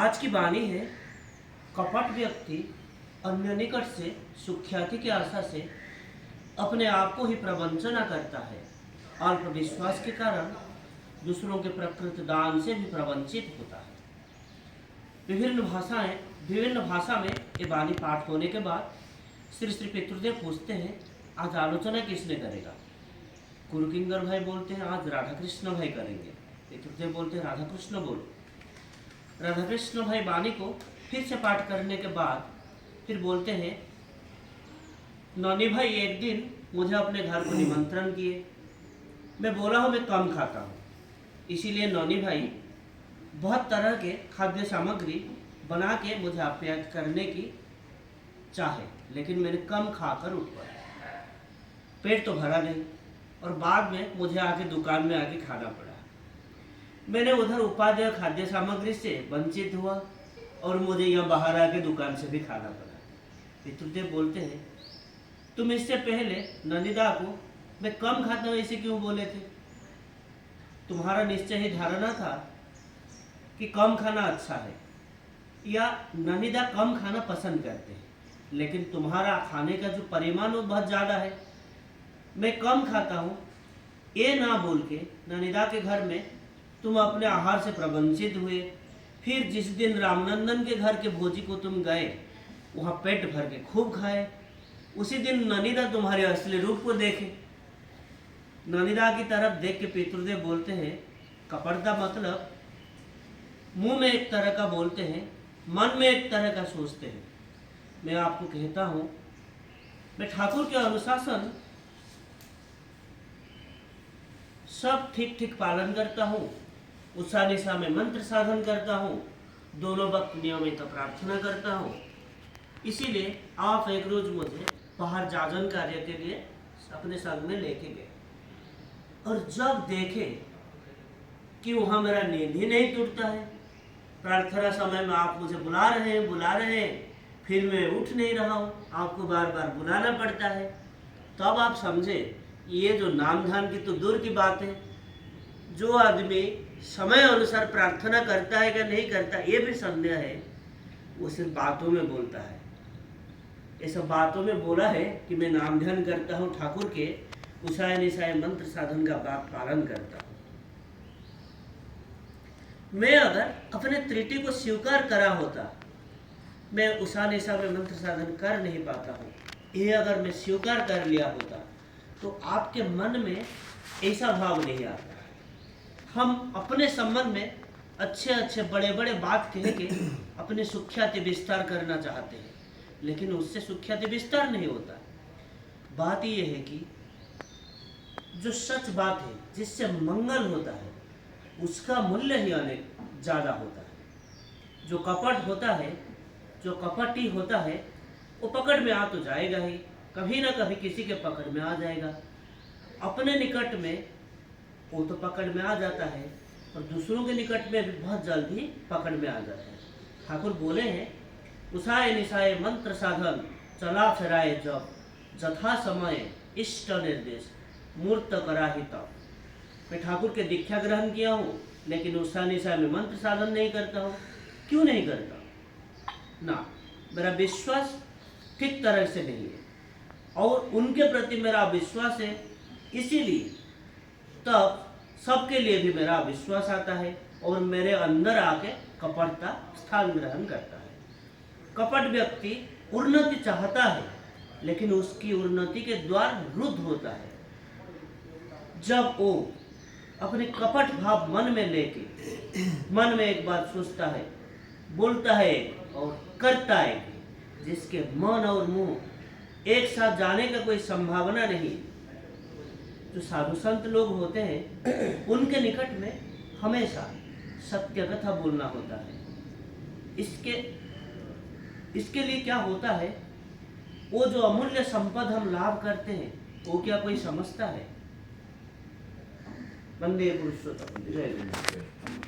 आज की वाणी है, कपट व्यक्ति अन्य निकट से सुख्याति की आशा से अपने आप को ही प्रवंचना करता है। अल्प विश्वास के कारण दूसरों के प्रकृत दान से भी प्रवंचित होता है। विभिन्न भाषा में ये वाणी पाठ होने के बाद श्री श्री पितृदेव पूछते हैं, आज आलोचना किसने करेगा। कुरुकिंगर भाई बोलते हैं, आज राधा कृष्ण भाई करेंगे। पितृदेव बोलते हैं, राधा कृष्ण बोलो। राधा कृष्ण भाई वाणी को फिर से पाठ करने के बाद फिर बोलते हैं, नौनी भाई एक दिन मुझे अपने घर को निमंत्रण किए। मैं बोला हूँ मैं कम खाता हूँ, इसीलिए नौनी भाई बहुत तरह के खाद्य सामग्री बना के मुझे आप्यायित करने की चाहे, लेकिन मैंने कम खाकर उठ पड़ा। पेट तो भरा नहीं और बाद में मुझे आके दुकान में आके खाना पड़ा। मैंने उधर उपादेय खाद्य सामग्री से वंचित हुआ और मुझे यहाँ बाहर आके दुकान से भी खाना पड़ा। पितृदेव बोलते हैं, तुम इससे पहले नंदिदा को मैं कम खाता हूँ ऐसे क्यों बोले थे। तुम्हारा निश्चय ही धारणा था कि कम खाना अच्छा है, या नंदिदा कम खाना पसंद करते हैं, लेकिन तुम्हारा खाने का जो परिमाण वो बहुत ज़्यादा है। मैं कम खाता हूँ ये ना बोल के नंदिदा के घर में तुम अपने आहार से प्रवंचित हुए। फिर जिस दिन रामनंदन के घर के भोजी को तुम गए, वहाँ पेट भर के खूब खाए। उसी दिन नंदिदा तुम्हारे असली रूप को देखे। नंदिदा की तरफ देख के पितृदेव बोलते हैं, कपटता मतलब मुंह में एक तरह का बोलते हैं, मन में एक तरह का सोचते हैं। मैं आपको कहता हूँ, मैं ठाकुर के अनुशासन सब ठीक ठीक पालन करता हूँ। उषा निशा में मंत्र साधन करता हूँ, दोनों वक्त नियमित प्रार्थना करता हूँ। इसीलिए आप एक रोज मुझे बाहर जाजन कार्य के लिए अपने संग में लेके गए, और जब देखे कि वहाँ मेरा नींद ही नहीं टूटता है, प्रार्थना समय में आप मुझे बुला रहे हैं, फिर मैं उठ नहीं रहा हूँ, आपको बार बार बुलाना पड़ता है, तब आप समझे ये जो नाम ध्यान की तो दूर की बात है। जो आदमी समय अनुसार प्रार्थना करता है या नहीं करता ये भी संदेह है, वो सिर्फ बातों में बोलता है। ये सब बातों में बोला है कि मैं नाम ध्यान करता हूँ, ठाकुर के उषाय निशाय मंत्र साधन का बात पालन करता हूँ। मैं अगर अपने त्रुटि को स्वीकार करा होता, मैं उषा निशा में मंत्र साधन कर नहीं पाता हूँ, ये अगर मैं स्वीकार कर लिया होता तो आपके मन में ऐसा भाव नहीं आता। हम अपने संबंध में अच्छे अच्छे बड़े बड़े बात कह के अपने सुख्याति विस्तार करना चाहते हैं, लेकिन उससे सुख्याति विस्तार नहीं होता। बात यह है कि जो सच बात है, जिससे मंगल होता है, उसका मूल्य ही अनेक ज़्यादा होता है। जो कपट होता है, जो कपटी होता है, वो पकड़ में आ तो जाएगा ही, कभी ना कभी किसी के पकड़ में आ जाएगा। अपने निकट में वो तो पकड़ में आ जाता है, और दूसरों के निकट में भी बहुत जल्दी पकड़ में आ जाता है। ठाकुर बोले हैं, उषाय निशाय मंत्र साधन चला फिराए जब, जथा समय इष्ट निर्देश मूर्त कराही तब। मैं ठाकुर के दीक्षा ग्रहण किया हूँ, लेकिन उषा निशा में मंत्र साधन नहीं करता हूँ। क्यों नहीं करता ना, मेरा विश्वास ठीक तरह से नहीं है, और उनके प्रति मेरा विश्वास है, इसीलिए तब सबके लिए भी मेरा विश्वास आता है और मेरे अंदर आके कपटता स्थान ग्रहण करता है। कपट व्यक्ति उन्नति चाहता है, लेकिन उसकी उन्नति के द्वार रुद्ध होता है। जब वो अपने कपट भाव मन में लेके मन में एक बात सोचता है, बोलता है और करता है, जिसके मन और मुंह एक साथ जाने का कोई संभावना नहीं। जो साधु संत लोग होते हैं, उनके निकट में हमेशा सत्य कथा बोलना होता है। इसके लिए क्या होता है, वो जो अमूल्य संपद हम लाभ करते हैं, वो क्या कोई समझता है। वंदे पुरुषोत्तम। जय गुरु।